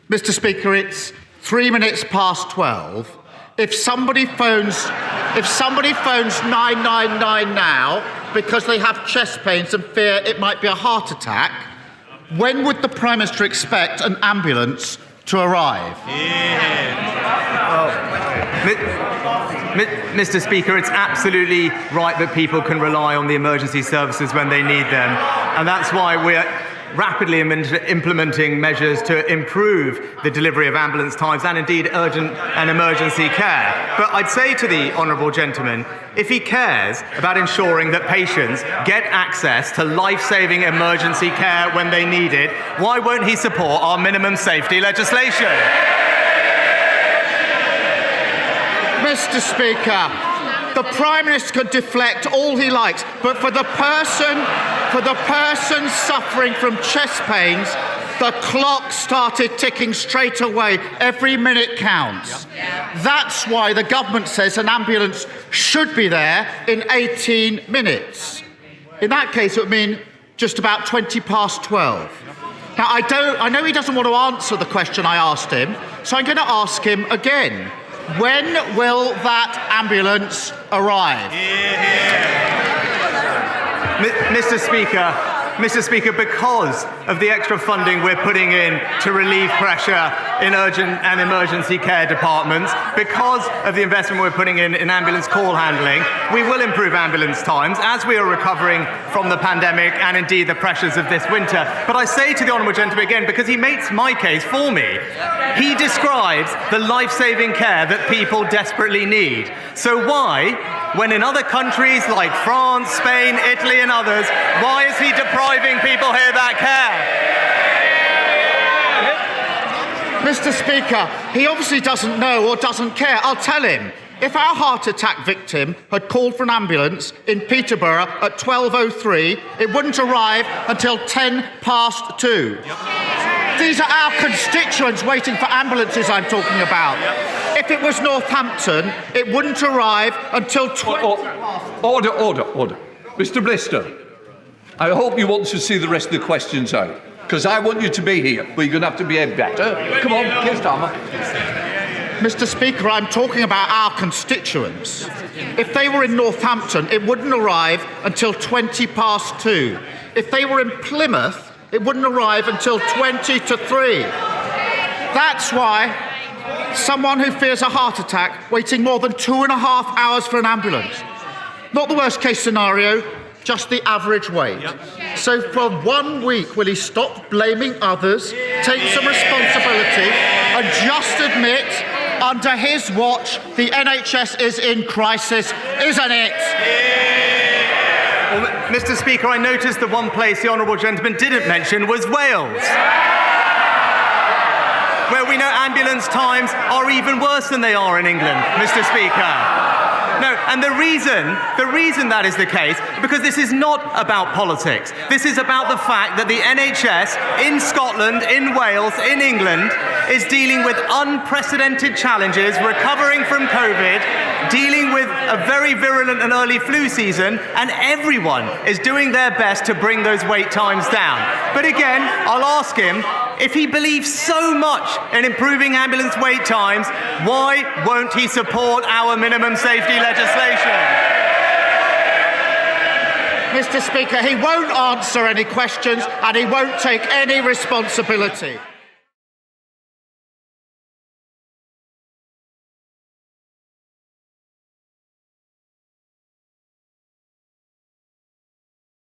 Mr. Speaker, it's 3 minutes past 12. If somebody phones 999 now because they have chest pains and fear it might be a heart attack, when would the Prime Minister expect an ambulance to arrive? Mr. Speaker, it's absolutely right that people can rely on the emergency services when they need them, and that's why we're rapidly implementing measures to improve the delivery of ambulance times and indeed urgent and emergency care. But I'd say to the honourable gentleman, if he cares about ensuring that patients get access to life-saving emergency care when they need it, why won't he support our minimum safety legislation? Mr. Speaker, the Prime Minister can deflect all he likes, but for the person suffering from chest pains, the clock started ticking straight away. Every minute counts. That's why the government says an ambulance should be there in 18 minutes. In that case, it would mean just about 20 past 12. Now, I know he doesn't want to answer the question I asked him, so I'm going to ask him again. When will that ambulance arrive? Mr. Speaker, because of the extra funding we're putting in to relieve pressure in urgent and emergency care departments, because of the investment we're putting in ambulance call handling, we will improve ambulance times as we are recovering from the pandemic and indeed the pressures of this winter. But I say to the honourable gentleman again, because he makes my case for me, he describes the life-saving care that people desperately need. So why, when in other countries like France, Spain, Italy and others, why is he depriving people here that care? Mr. Speaker, he obviously doesn't know or doesn't care. I'll tell him. If our heart attack victim had called for an ambulance in Peterborough at 12:03, it wouldn't arrive until 10 past 2. These are our constituents waiting for ambulances I'm talking about. If it was Northampton, it wouldn't arrive until 20 past. Order. Mr. Blister, I hope you want to see the rest of the questions out, because I want you to be here, but you're going to have to behave better. Come on, Keir Starmer. Mr. Speaker, I'm talking about our constituents. If they were in Northampton, it wouldn't arrive until 20 past 2. If they were in Plymouth, it wouldn't arrive until 20 to 3. That's why someone who fears a heart attack waiting more than 2.5 hours for an ambulance. Not the worst case scenario, just the average wait. So for 1 week, will he stop blaming others, take some responsibility and just admit under his watch the NHS is in crisis, isn't it? Well, Mr. Speaker, I noticed the one place the honourable gentleman didn't mention was Wales, where we know ambulance times are even worse than they are in England, Mr. Speaker. No, and the reason that is the case, because this is not about politics. This is about the fact that the NHS in Scotland, in Wales, in England is dealing with unprecedented challenges, recovering from COVID, dealing with a very virulent and early flu season, and everyone is doing their best to bring those wait times down. But again, I'll ask him, if he believes so much in improving ambulance wait times, why won't he support our minimum safety legislation? Mr. Speaker, he won't answer any questions and he won't take any responsibility.